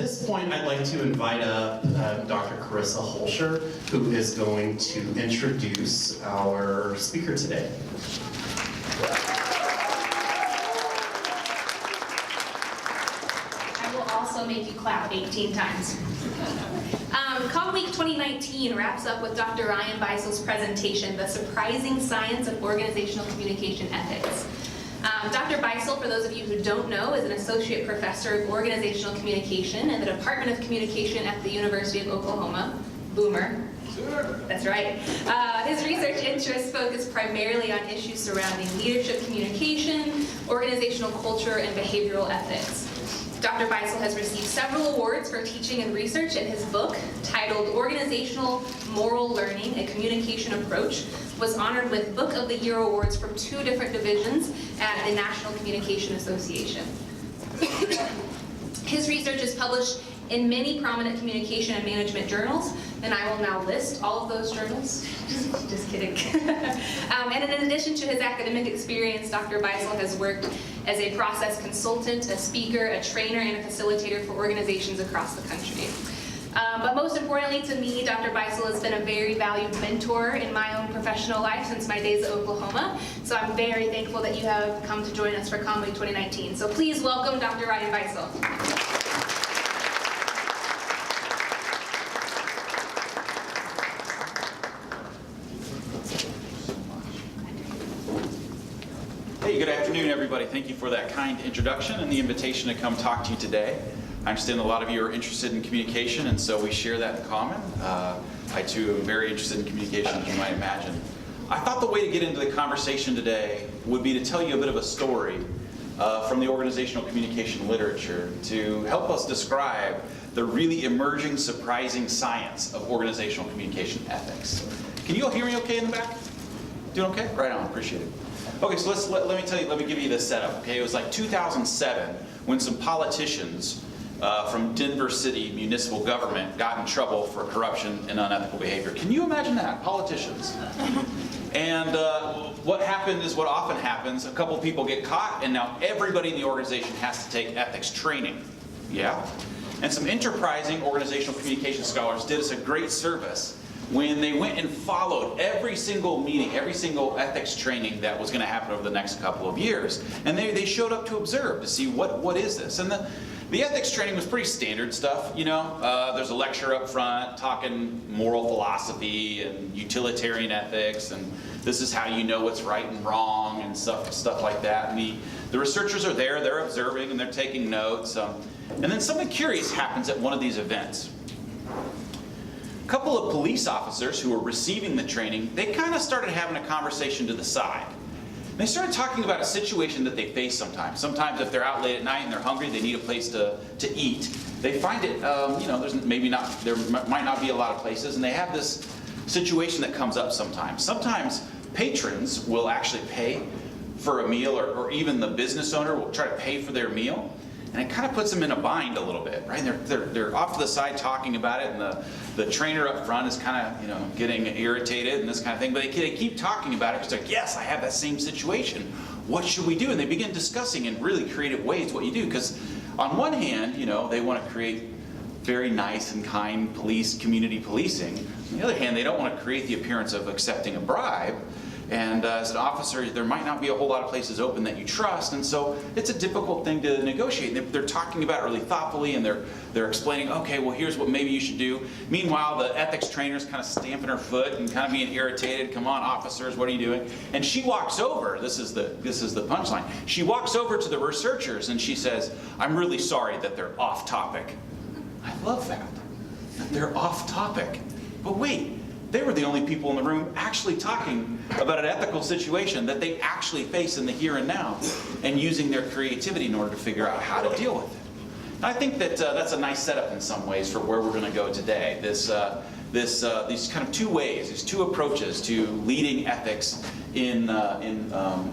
this point, I'd like to invite up Dr. Carissa Holscher, who is going to introduce our speaker today. I will also make you clap 18 times. Com Week 2019 wraps up with Dr. Ryan Bisel's presentation, The Surprising Science of Organizational Communication Ethics. Dr. Bisel, for those of you who don't know, is an associate professor of organizational communication in the Department of Communication at the University of Oklahoma. Boomer. Sure. That's right. His research interests focus primarily on issues surrounding leadership communication, organizational culture, and behavioral ethics. Dr. Bisel has received several awards for teaching and research, and his book, titled Organizational Moral Learning, A Communication Approach, was honored with Book of the Year awards from 2 different divisions at the National Communication Association. His research is published in many prominent communication and management journals, and I will now list all of those journals. Just kidding. And in addition to his academic experience, Dr. Bisel has worked as a process consultant, a speaker, a trainer, and a facilitator for organizations across the country. But most importantly to me, Dr. Bisel has been a very valued mentor in my own professional life since my days at Oklahoma. So I'm very thankful that you have come to join us for Com Week 2019. So please welcome Dr. Ryan Bisel. Hey, good afternoon, everybody. Thank you for that kind introduction and the invitation to come talk to you today. I understand a lot of you are interested in communication, and so we share that in common. I, too, am very interested in communication, as you might imagine. I thought the way to get into the conversation today would be to tell you a bit of a story from the organizational communication literature to help us describe the really emerging, surprising science of organizational communication ethics. Can you all hear me okay in the back? Doing okay? Right on, appreciate it. Okay, so let me give you the setup. Okay, it was like 2007 when some politicians from Denver City municipal government got in trouble for corruption and unethical behavior. Can you imagine that? Politicians. And what happened is what often happens. A couple people get caught, and now everybody in the organization has to take ethics training. Yeah? And some enterprising organizational communication scholars did us a great service when they went and followed every single meeting, every single ethics training that was going to happen over the next couple of years. And they showed up to observe, to see what is this. And the ethics training was pretty standard stuff, you know. There's a lecture up front talking moral philosophy and utilitarian ethics, and this is how you know what's right and wrong and stuff like that. And the researchers are there, they're observing, and they're taking notes. And then something curious happens at one of these events. A couple of police officers who were receiving the training, they kind of started having a conversation to the side. They started talking about a situation that they face sometimes. Sometimes if they're out late at night and they're hungry, they need a place to eat. They find it, you know, there might not be a lot of places, and they have this situation that comes up sometimes. Sometimes patrons will actually pay for a meal, or even the business owner will try to pay for their meal. And it kind of puts them in a bind a little bit, right? They're off to the side talking about it, and the trainer up front is kind of, you know, getting irritated and this kind of thing. But they keep talking about it because they're like, yes, I have that same situation. What should we do? And they begin discussing in really creative ways what you do. Because on one hand, you know, they want to create very nice and kind community policing. On the other hand, they don't want to create the appearance of accepting a bribe. And as an officer, there might not be a whole lot of places open that you trust, and so it's a difficult thing to negotiate. They're talking about it really thoughtfully, and they're explaining, okay, well, here's what maybe you should do. Meanwhile, the ethics trainer's kind of stamping her foot and kind of being irritated. Come on, officers, what are you doing? And she walks over. This is the punchline. She walks over to the researchers and she says, "I'm really sorry that they're off topic." I love that they're off topic. But wait. They were the only people in the room actually talking about an ethical situation that they actually face in the here and now, and using their creativity in order to figure out how to deal with it. And I think that that's a nice setup in some ways for where we're going to go today. These kind of two ways, these two approaches to leading ethics in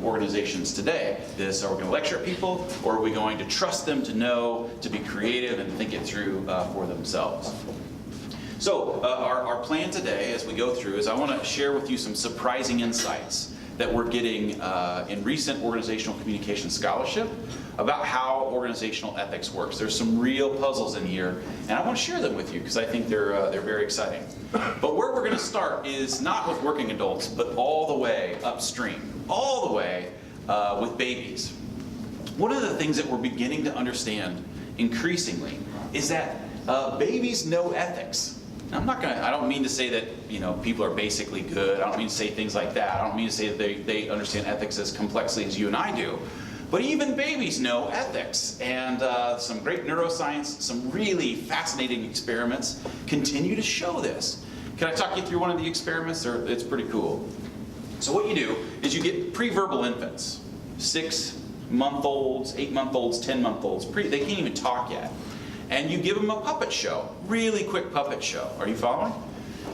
organizations today. Are we going to lecture at people, or are we going to trust them to know, to be creative, and think it through for themselves? So our plan today, as we go through, is I want to share with you some surprising insights that we're getting in recent organizational communication scholarship about how organizational ethics works. There's some real puzzles in here, and I want to share them with you because I think they're very exciting. But where we're going to start is not with working adults, but all the way upstream, all the way with babies. One of the things that we're beginning to understand increasingly is that babies know ethics. Now, I don't mean to say that people are basically good. I don't mean to say things like that. I don't mean to say that they understand ethics as complexly as you and I do. But even babies know ethics. And some great neuroscience, some really fascinating experiments continue to show this. Can I talk you through one of the experiments? It's pretty cool. So what you do is you get pre-verbal infants, 6-month-olds, 8-month-olds, 10-month-olds. They can't even talk yet. And you give them a puppet show, really quick puppet show. Are you following?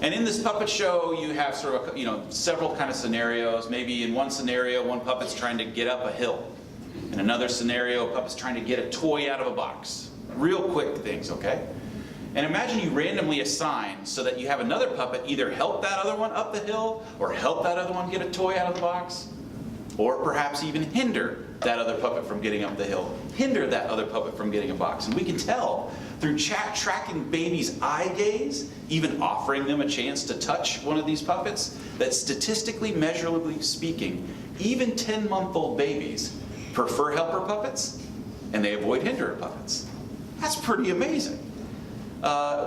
And in this puppet show, you have sort of several kind of scenarios. Maybe in one scenario, one puppet's trying to get up a hill. In another scenario, a puppet's trying to get a toy out of a box. Real quick things, okay? And imagine you randomly assign so that you have another puppet either help that other one up the hill, or help that other one get a toy out of the box, or perhaps even hinder that other puppet from getting up the hill, hinder that other puppet from getting a box. And we can tell through tracking babies' eye gaze, even offering them a chance to touch one of these puppets, that statistically, measurably speaking, even 10-month-old babies prefer helper puppets and they avoid hinderer puppets. That's pretty amazing.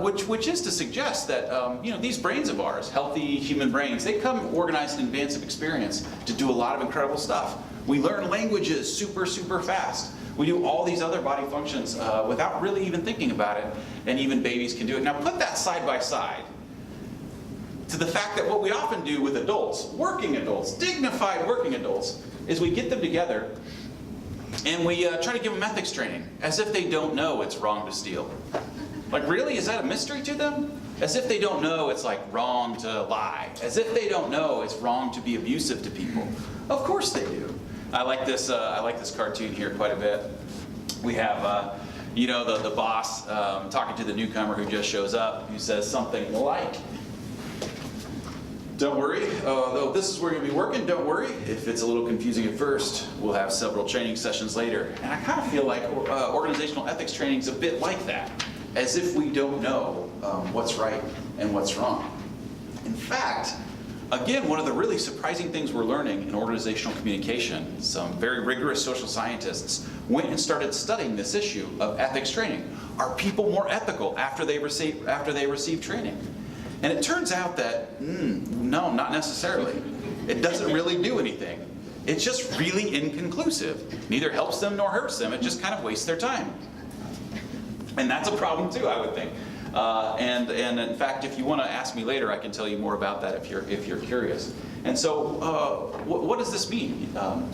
Which is to suggest that these brains of ours, healthy human brains, they come organized in advance of experience to do a lot of incredible stuff. We learn languages super, super fast. We do all these other body functions without really even thinking about it, and even babies can do it. Now put that side by side to the fact that what we often do with adults, working adults, dignified working adults, is we get them together and we try to give them ethics training as if they don't know it's wrong to steal. Like, really? Is that a mystery to them? As if they don't know it's like wrong to lie. As if they don't know it's wrong to be abusive to people. Of course they do. I like this cartoon here quite a bit. We have the boss talking to the newcomer who just shows up, who says something like, "Don't worry, though this is where you'll be working, don't worry. If it's a little confusing at first, we'll have several training sessions later." And I kind of feel like organizational ethics training is a bit like that. As if we don't know what's right and what's wrong. In fact, again, one of the really surprising things we're learning in organizational communication, some very rigorous social scientists went and started studying this issue of ethics training. Are people more ethical after they receive training? And it turns out that, no, not necessarily. It doesn't really do anything. It's just really inconclusive. Neither helps them nor hurts them. It just kind of wastes their time. And that's a problem too, I would think. And in fact, if you want to ask me later, I can tell you more about that if you're curious. And so, what does this mean?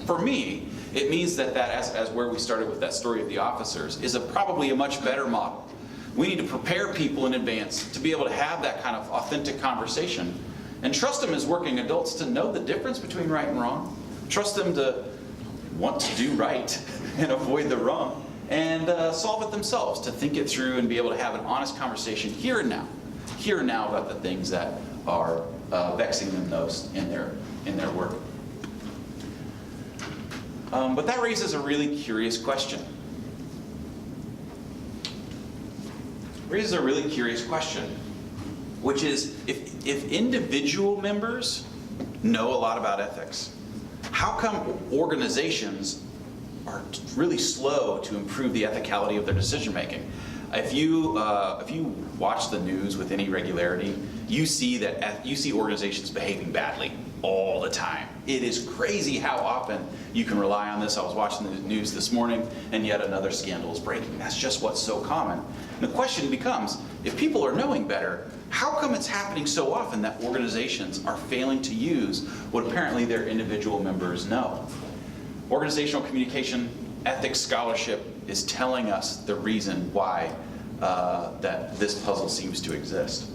For me, it means that as where we started with that story of the officers, is probably a much better model. We need to prepare people in advance to be able to have that kind of authentic conversation, and trust them as working adults to know the difference between right and wrong. Trust them to want to do right and avoid the wrong. And solve it themselves, to think it through and be able to have an honest conversation here and now about the things that are vexing them most in their work. But that raises a really curious question. Which is, if individual members know a lot about ethics, how come organizations are really slow to improve the ethicality of their decision making? If you watch the news with any regularity, you see organizations behaving badly all the time. It is crazy how often you can rely on this. I was watching the news this morning, and yet another scandal is breaking. That's just what's so common. And the question becomes, if people are knowing better, how come it's happening so often that organizations are failing to use what apparently their individual members know? Organizational communication ethics scholarship is telling us the reason why that this puzzle seems to exist.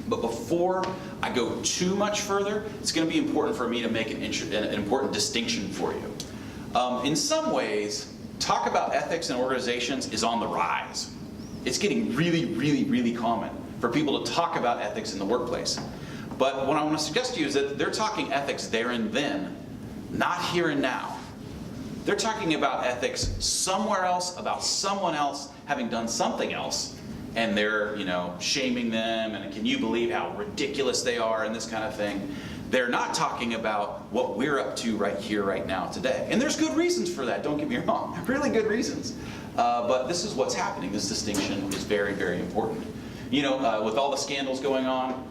But before I go too much further, it's going to be important for me to make an important distinction for you. In some ways, talk about ethics in organizations is on the rise. It's getting really, really, really common for people to talk about ethics in the workplace. But what I want to suggest to you is that they're talking ethics there and then, not here and now. They're talking about ethics somewhere else, about someone else having done something else, and they're, shaming them, and can you believe how ridiculous they are, and this kind of thing. They're not talking about what we're up to right here, right now, today. And there's good reasons for that, don't get me wrong, really good reasons. But this is what's happening. This distinction is very, very important. With all the scandals going on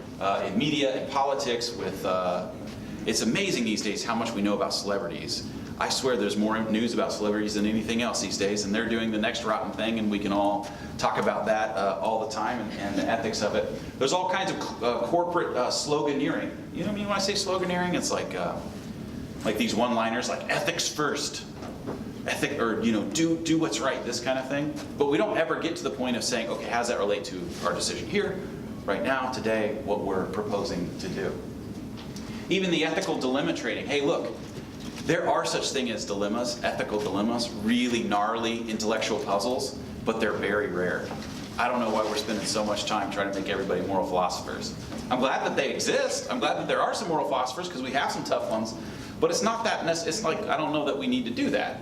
in media and politics, it's amazing these days how much we know about celebrities. I swear there's more news about celebrities than anything else these days, and they're doing the next rotten thing, and we can all talk about that all the time and the ethics of it. There's all kinds of corporate sloganeering. You know what I mean when I say sloganeering? It's like these one-liners like ethics first, do what's right, this kind of thing. But we don't ever get to the point of saying, okay, how does that relate to our decision here, right now, today, what we're proposing to do? Even the ethical dilemma trading. Hey, look. There are such things as dilemmas, ethical dilemmas, really gnarly intellectual puzzles, but they're very rare. I don't know why we're spending so much time trying to make everybody moral philosophers. I'm glad that they exist. I'm glad that there are some moral philosophers because we have some tough ones, but it's not that it's like, I don't know that we need to do that.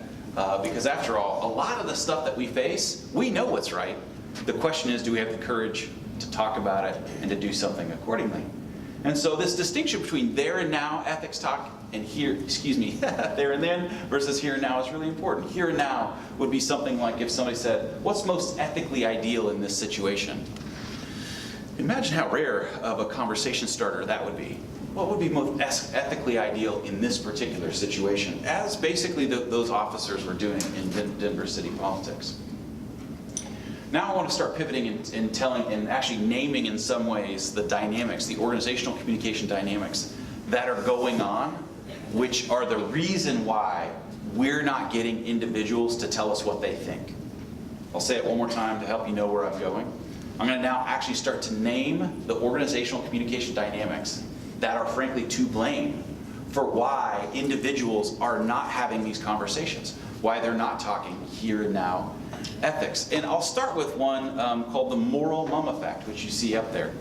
Because after all, a lot of the stuff that we face, we know what's right. The question is, do we have the courage to talk about it and to do something accordingly? And so this distinction between there and now ethics talk and there and then versus here and now is really important. Here and now would be something like if somebody said, what's most ethically ideal in this situation? Imagine how rare of a conversation starter that would be. What would be most ethically ideal in this particular situation? As basically those officers were doing in Denver city politics. Now I want to start pivoting and telling and actually naming in some ways the dynamics, the organizational communication dynamics that are going on, which are the reason why we're not getting individuals to tell us what they think. I'll say it one more time to help you know where I'm going. I'm going to now actually start to name the organizational communication dynamics that are frankly to blame for why individuals are not having these conversations, why they're not talking here and now ethics. And I'll start with one called the moral mum effect, which you see up there.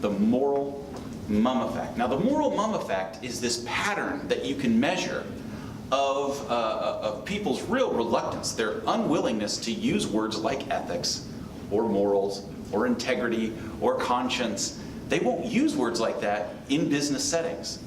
The moral mum effect. Now the moral mum effect is this pattern that you can measure of people's real reluctance, their unwillingness to use words like ethics or morals or integrity or conscience. They won't use words like that in business settings.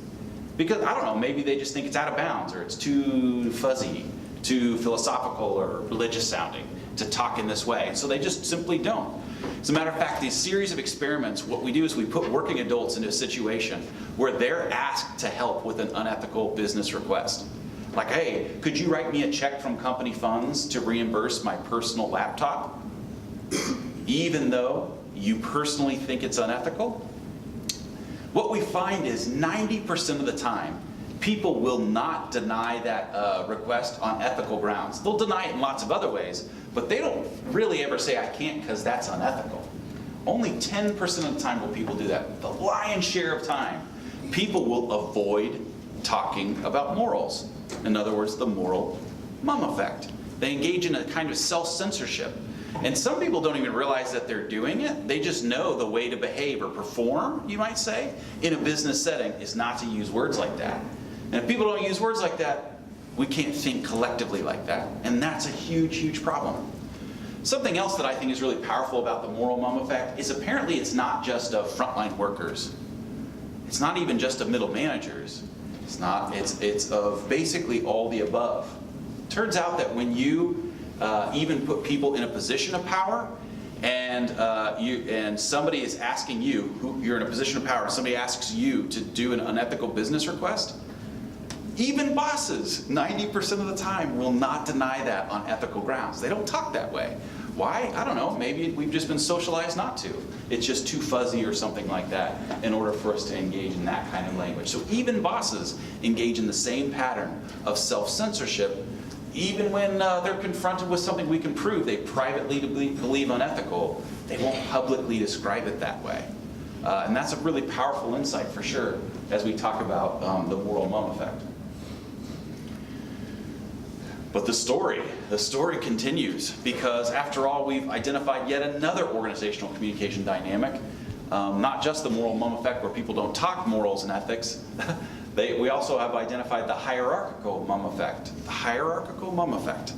Because, I don't know, maybe they just think it's out of bounds or it's too fuzzy, too philosophical or religious sounding to talk in this way. So they just simply don't. As a matter of fact, these series of experiments, what we do is we put working adults into a situation where they're asked to help with an unethical business request. Like, hey, could you write me a check from company funds to reimburse my personal laptop? Even though you personally think it's unethical? What we find is 90% of the time, people will not deny that request on ethical grounds. They'll deny it in lots of other ways, but they don't really ever say, I can't because that's unethical. Only 10% of the time will people do that. The lion's share of time, people will avoid talking about morals. In other words, the moral mum effect. They engage in a kind of self-censorship. And some people don't even realize that they're doing it. They just know the way to behave or perform, you might say, in a business setting is not to use words like that. And if people don't use words like that, we can't think collectively like that. And that's a huge, huge problem. Something else that I think is really powerful about the moral mum effect is apparently it's not just of frontline workers. It's not even just of middle managers. It's of basically all the above. Turns out that when you even put people in a position of power, and somebody is asking you, you're in a position of power, somebody asks you to do an unethical business request, even bosses, 90% of the time, will not deny that on ethical grounds. They don't talk that way. Why? I don't know. Maybe we've just been socialized not to. It's just too fuzzy or something like that in order for us to engage in that kind of language. So even bosses engage in the same pattern of self-censorship. Even when they're confronted with something we can prove they privately believe unethical, they won't publicly describe it that way. And that's a really powerful insight for sure as we talk about the moral mum effect. But the story continues because after all, we've identified yet another organizational communication dynamic, not just the moral mum effect where people don't talk morals and ethics. We also have identified the hierarchical mum effect. The hierarchical mum effect.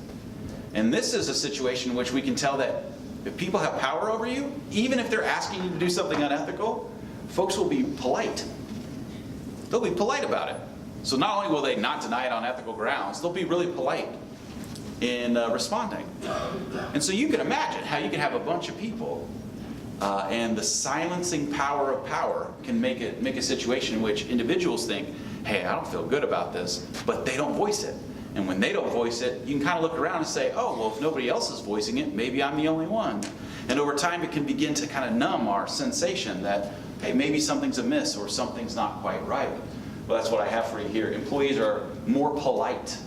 And this is a situation in which we can tell that if people have power over you, even if they're asking you to do something unethical, folks will be polite. They'll be polite about it. So not only will they not deny it on ethical grounds, they'll be really polite in responding. And so you can imagine how you can have a bunch of people and the silencing power of power can make a situation in which individuals think, hey, I don't feel good about this, but they don't voice it. And when they don't voice it, you can kind of look around and say, oh, well, if nobody else is voicing it, maybe I'm the only one. And over time, it can begin to kind of numb our sensation that, hey, maybe something's amiss or something's not quite right. Well, that's what I have for you here. Employees are more polite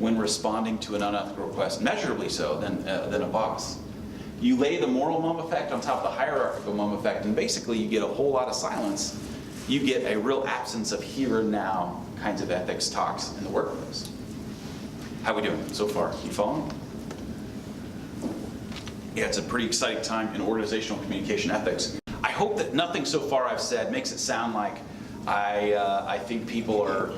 when responding to an unethical request, measurably so than a boss. You lay the moral mum effect on top of the hierarchical mum effect, and basically you get a whole lot of silence. You get a real absence of here and now kinds of ethics talks in the workplace. How we doing so far? You following? Yeah, it's a pretty exciting time in organizational communication ethics. I hope that nothing so far I've said makes it sound like I think people are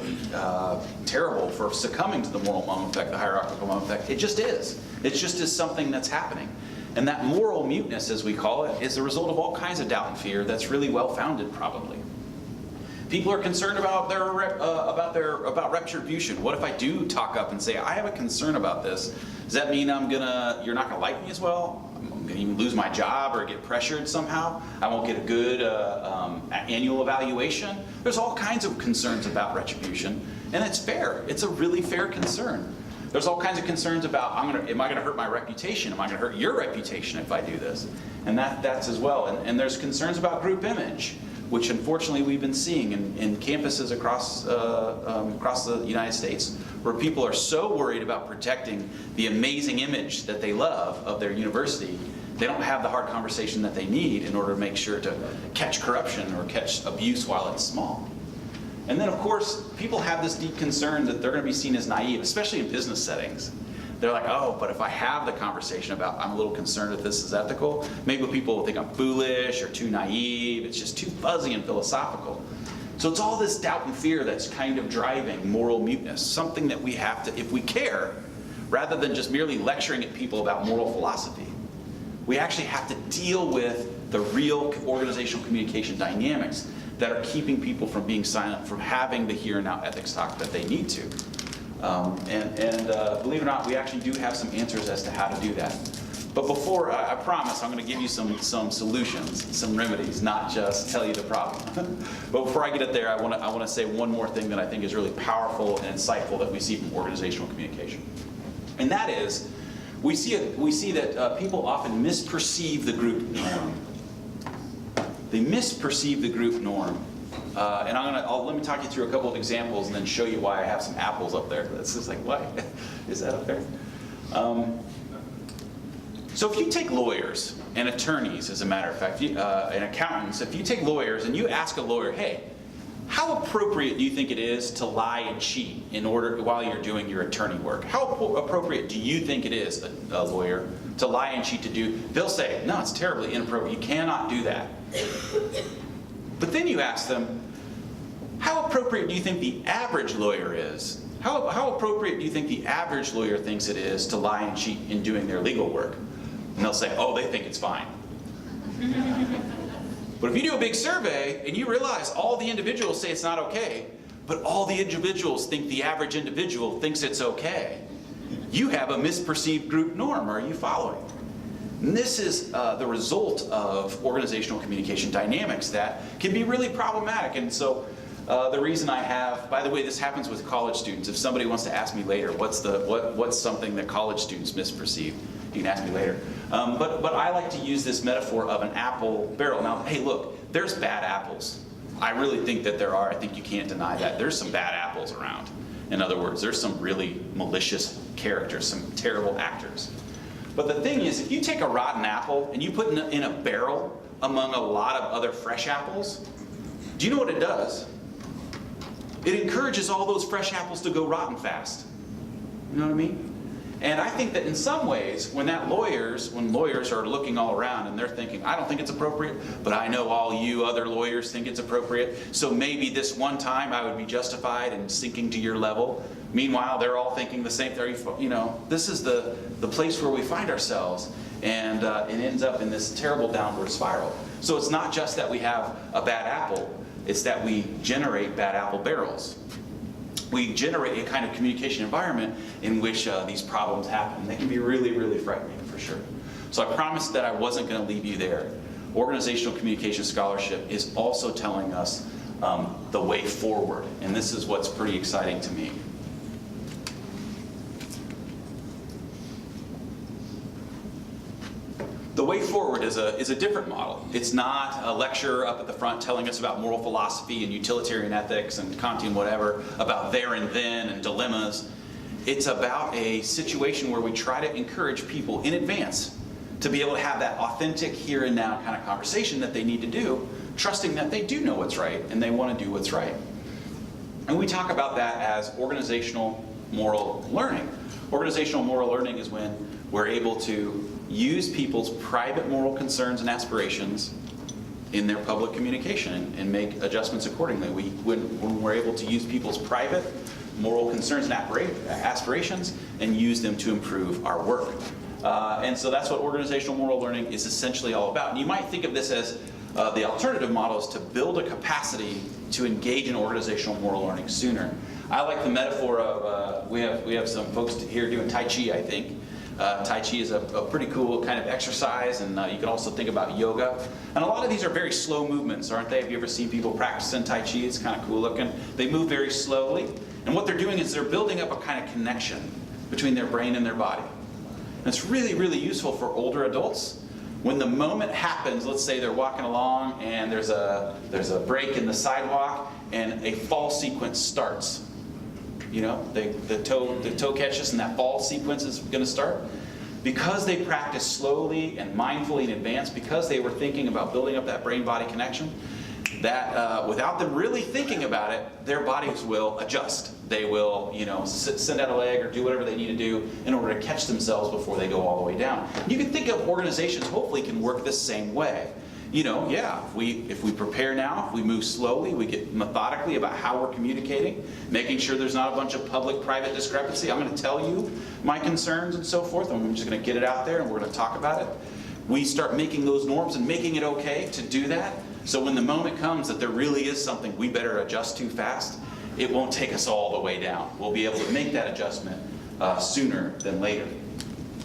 terrible for succumbing to the moral mum effect, the hierarchical mum effect. It just is. It just is something that's happening. And that moral muteness, as we call it, is the result of all kinds of doubt and fear that's really well-founded, probably. People are concerned about retribution. What if I do talk up and say, I have a concern about this? Does that mean you're not gonna like me as well? I'm gonna even lose my job or get pressured somehow? I won't get a good annual evaluation? There's all kinds of concerns about retribution, and it's fair. It's a really fair concern. There's all kinds of concerns about, am I gonna hurt my reputation? Am I gonna hurt your reputation if I do this? And that's as well. And there's concerns about group image, which unfortunately we've been seeing in campuses across the United States, where people are so worried about protecting the amazing image that they love of their university, they don't have the hard conversation that they need in order to make sure to catch corruption or catch abuse while it's small. And then, of course, people have this deep concern that they're going to be seen as naive, especially in business settings. They're like, oh, but if I have the conversation about I'm a little concerned if this is ethical, maybe people will think I'm foolish or too naive. It's just too fuzzy and philosophical. So it's all this doubt and fear that's kind of driving moral muteness, something that we have to, if we care, rather than just merely lecturing at people about moral philosophy, we actually have to deal with the real organizational communication dynamics that are keeping people from being silent, from having the here and now ethics talk that they need to. Believe it or not, we actually do have some answers as to how to do that. But before, I promise, I'm going to give you some solutions, some remedies, not just tell you the problem. But before I get it there, I want to say one more thing that I think is really powerful and insightful that we see from organizational communication. And that is, we see that people often misperceive the group norm. They misperceive the group norm. And let me talk you through a couple of examples and then show you why I have some apples up there. That's just like, why? Is that up there? So if you take lawyers and attorneys, as a matter of fact, and accountants, if you take lawyers and you ask a lawyer, hey, how appropriate do you think it is to lie and cheat while you're doing your attorney work? How appropriate do you think it is, a lawyer, to lie and cheat they'll say, no, it's terribly inappropriate. You cannot do that. But then you ask them, how appropriate do you think the average lawyer is? How appropriate do you think the average lawyer thinks it is to lie and cheat in doing their legal work? And they'll say, oh, they think it's fine. But if you do a big survey and you realize all the individuals say it's not okay, but all the individuals think the average individual thinks it's okay, you have a misperceived group norm. Are you following? And this is the result of organizational communication dynamics that can be really problematic. And so the reason I have, by the way, this happens with college students. If somebody wants to ask me later, what's something that college students misperceive, you can ask me later. But I like to use this metaphor of an apple barrel. Now, hey, look, there's bad apples. I really think that there are. I think you can't deny that. There's some bad apples around. In other words, there's some really malicious characters, some terrible actors. But the thing is, if you take a rotten apple and you put it in a barrel among a lot of other fresh apples, do you know what it does? It encourages all those fresh apples to go rotten fast. You know what I mean? And I think that in some ways, when lawyers are looking all around and they're thinking, I don't think it's appropriate, but I know all you other lawyers think it's appropriate, so maybe this one time I would be justified in sinking to your level. Meanwhile, they're all thinking the same thing. You know, this is the place where we find ourselves, and it ends up in this terrible downward spiral. So it's not just that we have a bad apple, it's that we generate bad apple barrels. We generate a kind of communication environment in which these problems happen. They can be really, really frightening, for sure. So I promised that I wasn't going to leave you there. Organizational communication scholarship is also telling us the way forward, and this is what's pretty exciting to me. The way forward is a different model. It's not a lecture up at the front telling us about moral philosophy and utilitarian ethics and Kantian whatever, about there and then and dilemmas. It's about a situation where we try to encourage people in advance to be able to have that authentic here and now kind of conversation that they need to do, trusting that they do know what's right and they want to do what's right. And we talk about that as organizational moral learning. Organizational moral learning is when we're able to use people's private moral concerns and aspirations in their public communication and make adjustments accordingly. When we're able to use people's private moral concerns and aspirations and use them to improve our work. And so that's what organizational moral learning is essentially all about. And you might think of this as the alternative model is to build a capacity to engage in organizational moral learning sooner. I like the metaphor of, we have some folks here doing Tai Chi, I think. Tai Chi is a pretty cool kind of exercise, and you can also think about yoga. And a lot of these are very slow movements, aren't they? Have you ever seen people practicing Tai Chi? It's kind of cool looking. They move very slowly, and what they're doing is they're building up a kind of connection between their brain and their body. And it's really, really useful for older adults. When the moment happens, let's say they're walking along and there's a break in the sidewalk and a fall sequence starts. You know, the toe catches and that fall sequence is going to start. Because they practice slowly and mindfully in advance, because they were thinking about building up that brain-body connection, that without them really thinking about it, their bodies will adjust. They will, you know, send out a leg or do whatever they need to do in order to catch themselves before they go all the way down. You can think of organizations hopefully can work the same way. You know, yeah, if we prepare now, if we move slowly, we get methodically about how we're communicating, making sure there's not a bunch of public-private discrepancy. I'm going to tell you my concerns and so forth, and I'm just going to get it out there and we're going to talk about it. We start making those norms and making it okay to do that. So when the moment comes that there really is something we better adjust to fast, it won't take us all the way down. We'll be able to make that adjustment sooner than later.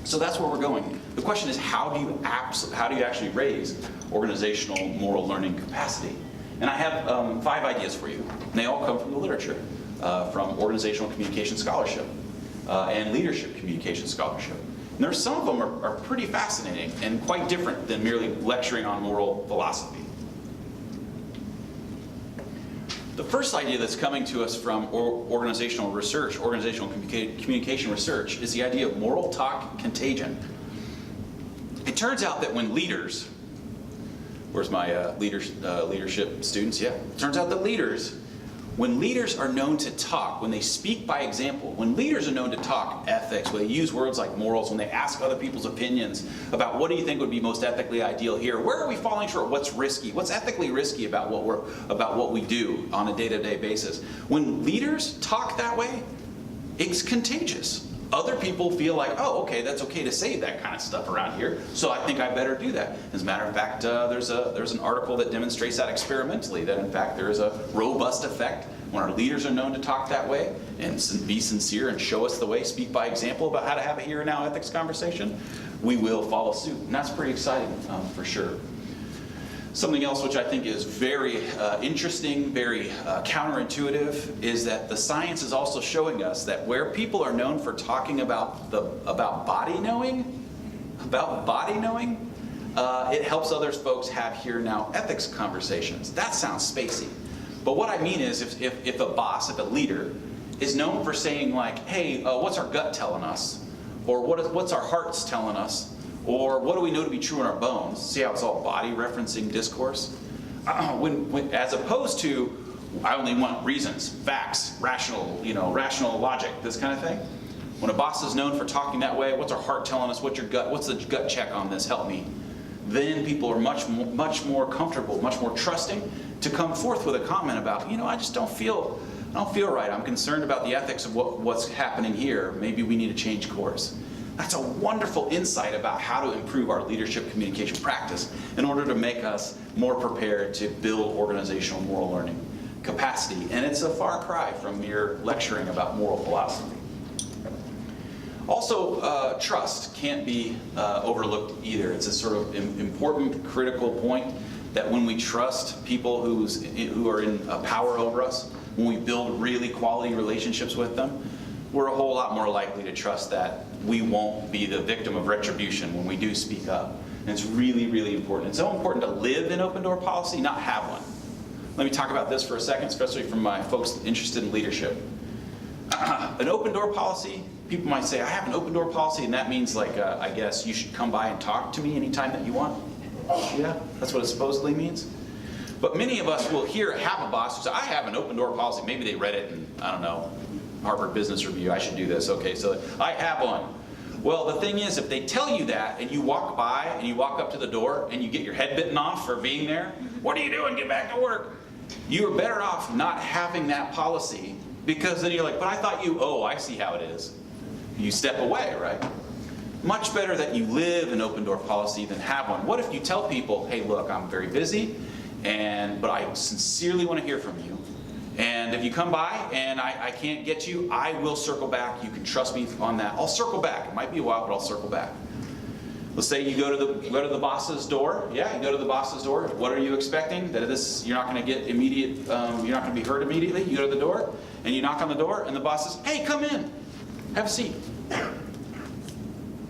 So that's where we're going. The question is, how do you actually raise organizational moral learning capacity? And I have 5 ideas for you. And they all come from the literature, from organizational communication scholarship and leadership communication scholarship. And there's some of them are pretty fascinating and quite different than merely lecturing on moral philosophy. The first idea that's coming to us from organizational research, organizational communication research, is the idea of moral talk contagion. It turns out that when leaders, where's my leadership students? Yeah. It turns out that when leaders are known to talk, when they speak by example, when leaders are known to talk ethics, when they use words like morals, when they ask other people's opinions about what do you think would be most ethically ideal here, where are we falling short, what's risky, what's ethically risky about what we do on a day-to-day basis. When leaders talk that way, it's contagious. Other people feel like, oh, okay, that's okay to say that kind of stuff around here, so I think I better do that. As a matter of fact, there's an article that demonstrates that experimentally, that in fact there is a robust effect when our leaders are known to talk that way and be sincere and show us the way, speak by example about how to have a here and now ethics conversation, we will follow suit. And that's pretty exciting for sure. Something else which I think is very interesting, very counterintuitive, is that the science is also showing us that where people are known for talking about body knowing, it helps other folks have here now ethics conversations. That sounds spacey. But what I mean is if a boss, if a leader, is known for saying like, hey, what's our gut telling us? Or what's our hearts telling us? Or what do we know to be true in our bones? See how it's all body referencing discourse? As opposed to, I only want reasons, facts, rational logic, this kind of thing. When a boss is known for talking that way, what's our heart telling us? What's the gut check on this? Help me. Then people are much more comfortable, much more trusting to come forth with a comment about, I just don't feel right. I'm concerned about the ethics of what's happening here. Maybe we need to change course. That's a wonderful insight about how to improve our leadership communication practice in order to make us more prepared to build organizational moral learning capacity. And it's a far cry from mere lecturing about moral philosophy. Also, trust can't be overlooked either. It's a sort of important, critical point that when we trust people who are in power over us, when we build really quality relationships with them, we're a whole lot more likely to trust that we won't be the victim of retribution when we do speak up. And it's really, really important. It's so important to live in open door policy, not have one. Let me talk about this for a second, especially from my folks interested in leadership. An open door policy, people might say, I have an open door policy, and that means I guess you should come by and talk to me anytime that you want. Yeah, that's what it supposedly means. But many of us will have a boss who says, I have an open door policy. Maybe they read it in, I don't know, Harvard Business Review. I should do this. Okay, so I have one. Well, the thing is, if they tell you that and you walk by and you walk up to the door and you get your head bitten off for being there, what are you doing? Get back to work. You are better off not having that policy, because then you're like, but I thought I see how it is. You step away, right? Much better that you live an open door policy than have one. What if you tell people, hey, look, I'm very busy, but I sincerely want to hear from you. And if you come by and I can't get you, I will circle back. You can trust me on that. I'll circle back. It might be a while, but I'll circle back. Let's say you go to the boss's door. Yeah, you go to the boss's door. What are you expecting? That you're not going to get immediate. You're not going to be heard immediately. You go to the door and you knock on the door, and the boss says, "Hey, come in. Have a seat."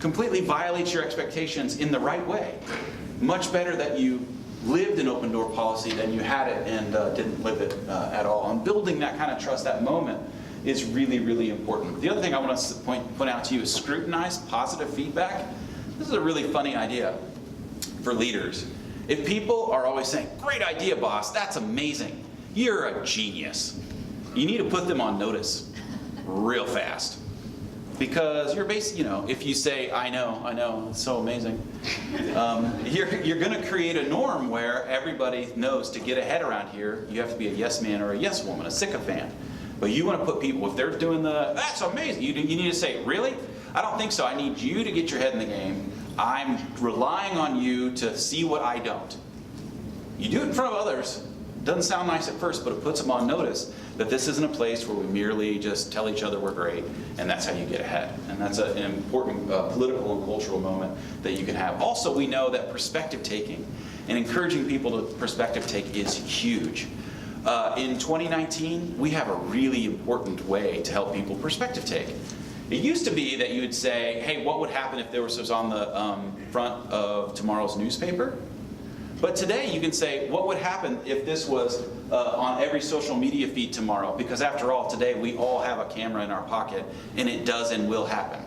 Completely violates your expectations in the right way. Much better that you lived an open door policy than you had it and didn't live it at all. And building that kind of trust, that moment, is really, really important. The other thing I want to point out to you is scrutinize positive feedback. This is a really funny idea for leaders. If people are always saying, "Great idea, boss, that's amazing, you're a genius," you need to put them on notice real fast. Because you're basically, if you say, I know, it's so amazing, you're going to create a norm where everybody knows to get ahead around here, you have to be a yes man or a yes woman, a sycophant. But you want to put people, if they're doing that's amazing, you need to say, really? I don't think so. I need you to get your head in the game. I'm relying on you to see what I don't. You do it in front of others. Doesn't sound nice at first, but it puts them on notice that this isn't a place where we merely just tell each other we're great, and that's how you get ahead. And that's an important political and cultural moment that you can have. Also, we know that perspective taking and encouraging people to perspective take is huge. In 2019, we have a really important way to help people perspective take. It used to be that you would say, hey, what would happen if this was on the front of tomorrow's newspaper? But today you can say, what would happen if this was on every social media feed tomorrow? Because after all, today we all have a camera in our pocket, and it does and will happen.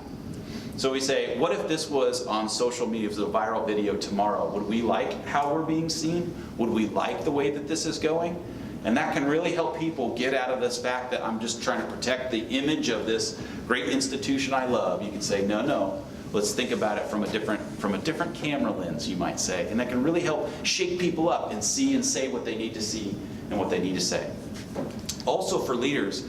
So we say, what if this was on social media, if it was a viral video tomorrow? Would we like how we're being seen? Would we like the way that this is going? And that can really help people get out of this fact that I'm just trying to protect the image of this great institution I love. You can say, no. Let's think about it from a different camera lens, you might say. And that can really help shake people up and see and say what they need to see and what they need to say. Also for leaders,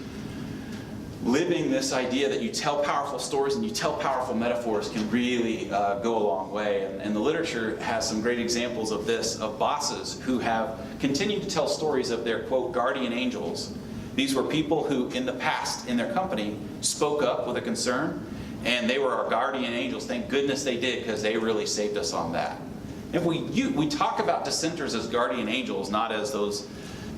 living this idea that you tell powerful stories and you tell powerful metaphors can really go a long way. And the literature has some great examples of this, of bosses who have continued to tell stories of their, quote, guardian angels. These were people who in the past in their company spoke up with a concern, and they were our guardian angels. Thank goodness they did, because they really saved us on that. If we talk about dissenters as guardian angels, not as those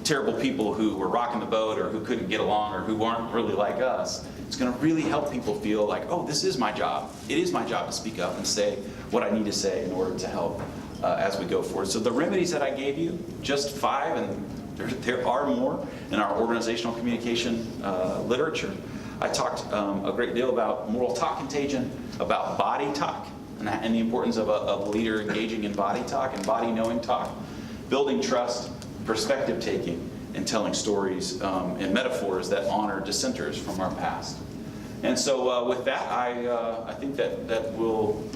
terrible people who were rocking the boat or who couldn't get along or who weren't really like us, it's going to really help people feel like, oh, this is my job. It is my job to speak up and say what I need to say in order to help as we go forward. So the remedies that I gave you, just 5, and there are more in our organizational communication literature. I talked a great deal about moral talk contagion, about body talk, and the importance of a leader engaging in body talk and body knowing talk, building trust, perspective taking, and telling stories and metaphors that honor dissenters from our past. And so with that, I think that will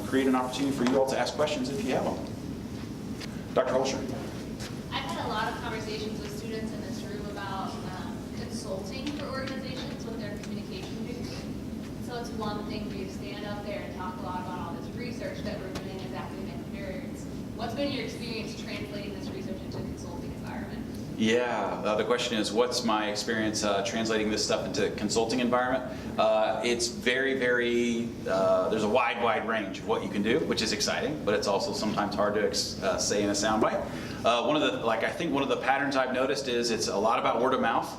create an opportunity for you all to ask questions if you have them. Dr. Holscher. I've had a lot of conversations with students in this room about consulting for organizations with their communication degree. So it's one thing for you to stand up there and talk a lot about all this research that we're doing as academic nerds. What's been your experience translating this research into a consulting environment? Yeah, the question is, what's my experience translating this stuff into a consulting environment? It's very, there's a wide range of what you can do, which is exciting, but it's also sometimes hard to say in a soundbite. I think one of the patterns I've noticed is it's a lot about word of mouth.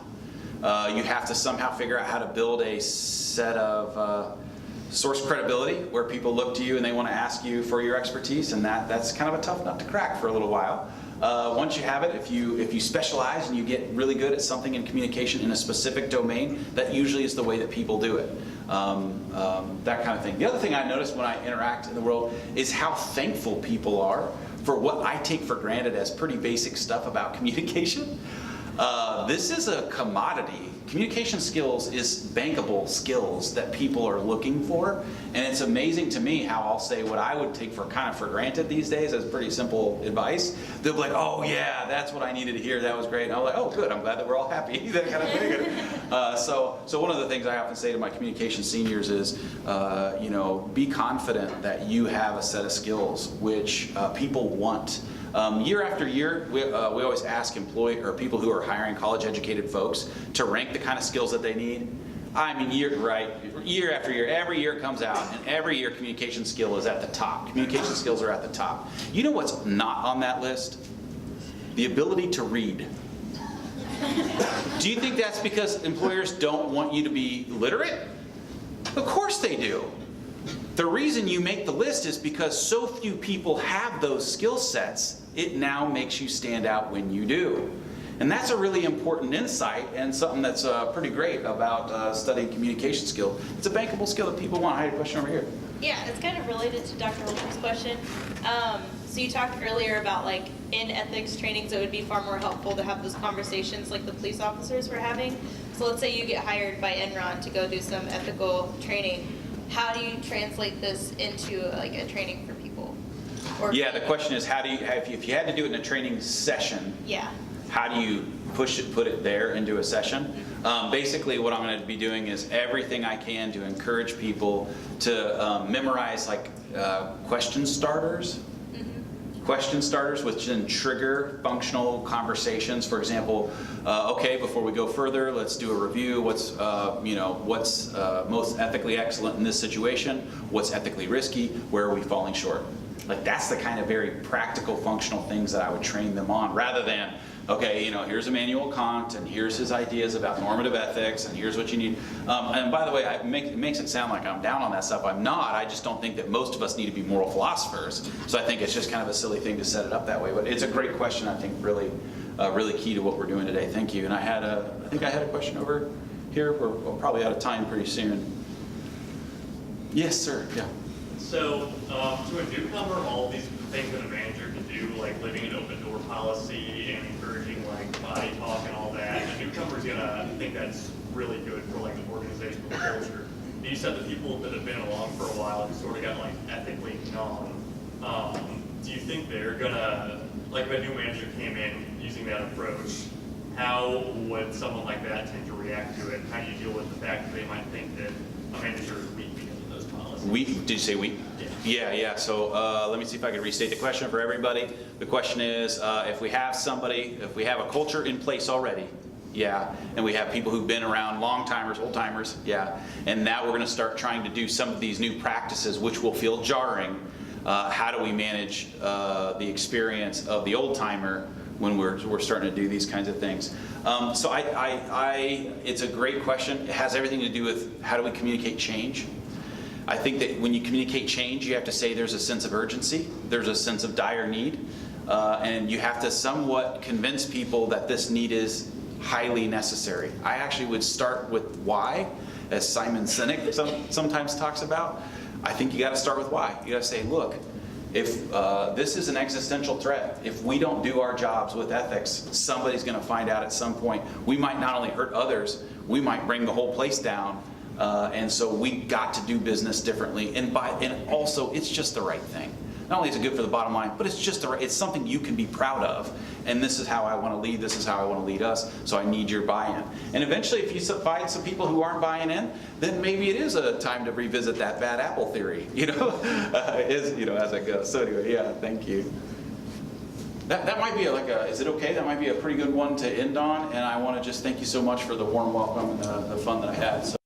You have to somehow figure out how to build a set of source credibility where people look to you and they want to ask you for your expertise, and that's kind of a tough nut to crack for a little while. Once you have it, if you specialize and you get really good at something in communication in a specific domain, that usually is the way that people do it. That kind of thing. The other thing I notice when I interact in the world is how thankful people are for what I take for granted as pretty basic stuff about communication. This is a commodity. Communication skills is bankable skills that people are looking for, and it's amazing to me how I'll say what I would take for granted these days as pretty simple advice. They'll be like, "Oh yeah, that's what I needed to hear. That was great." And I'm like, "Oh good, I'm glad that we're all happy." That kind of thing. So one of the things I often say to my communication seniors is, be confident that you have a set of skills which people want. Year after year, we always ask people who are hiring college-educated folks to rank the kind of skills that they need. I mean, year after year, every year comes out, and every year communication skill is at the top. Communication skills are at the top. You know what's not on that list? The ability to read. Do you think that's because employers don't want you to be literate? Of course they do. The reason you make the list is because so few people have those skill sets, it now makes you stand out when you do. And that's a really important insight and something that's pretty great about studying communication skill. It's a bankable skill that people want. I had a question over here. Yeah, it's kind of related to Dr. Holscher's question. So you talked earlier about in ethics trainings, it would be far more helpful to have those conversations like the police officers were having. So let's say you get hired by Enron to go do some ethical training. How do you translate this into a training for people? Yeah, the question is, if you had to do it in a training session, yeah, how do you put it there into a session? Basically what I'm going to be doing is everything I can to encourage people to memorize question starters. Question starters, which then trigger functional conversations. For example, okay, before we go further, let's do a review. What's most ethically excellent in this situation? What's ethically risky? Where are we falling short? That's the kind of very practical, functional things that I would train them on, rather than, okay, here's Immanuel Kant, and here's his ideas about normative ethics, and here's what you need. And by the way, it makes it sound like I'm down on that stuff. I'm not. I just don't think that most of us need to be moral philosophers. So I think it's just kind of a silly thing to set it up that way. But it's a great question. I think really key to what we're doing today. Thank you. And I think I had a question over here. We're probably out of time pretty soon. Yes, sir. Yeah. So to a newcomer, all of these things that a manager can do, like living an open door policy and encouraging body talk and all that, a newcomer's gonna think that's really good for an organizational culture. You said the people that have been along for a while and sort of got ethically numb. Do you think they're gonna, if a new manager came in using that approach, how would someone like that tend to react to it? How do you deal with the fact that they might think that a manager is weak because of those policies? Weak? Did you say weak? Yeah. So let me see if I can restate the question for everybody. The question is, if we have a culture in place already, yeah, and we have people who've been around, long-timers, old-timers, yeah, and now we're going to start trying to do some of these new practices which will feel jarring. How do we manage the experience of the old-timer when we're starting to do these kinds of things? So it's a great question. It has everything to do with how do we communicate change. I think that when you communicate change, you have to say there's a sense of urgency, there's a sense of dire need, and you have to somewhat convince people that this need is highly necessary. I actually would start with why, as Simon Sinek sometimes talks about. I think you got to start with why. You got to say, look, if this is an existential threat, if we don't do our jobs with ethics, somebody's going to find out at some point. We might not only hurt others, we might bring the whole place down. And so we got to do business differently. And also, it's just the right thing. Not only is it good for the bottom line, but it's something you can be proud of. And this is how I want to lead, this is how I want to lead us, so I need your buy-in. And eventually, if you find some people who aren't buying in, then maybe it is a time to revisit that bad apple theory, as it goes. So anyway, yeah, thank you. That might be is it okay? That might be a pretty good one to end on. And I want to just thank you so much for the warm welcome and the fun that I had. So.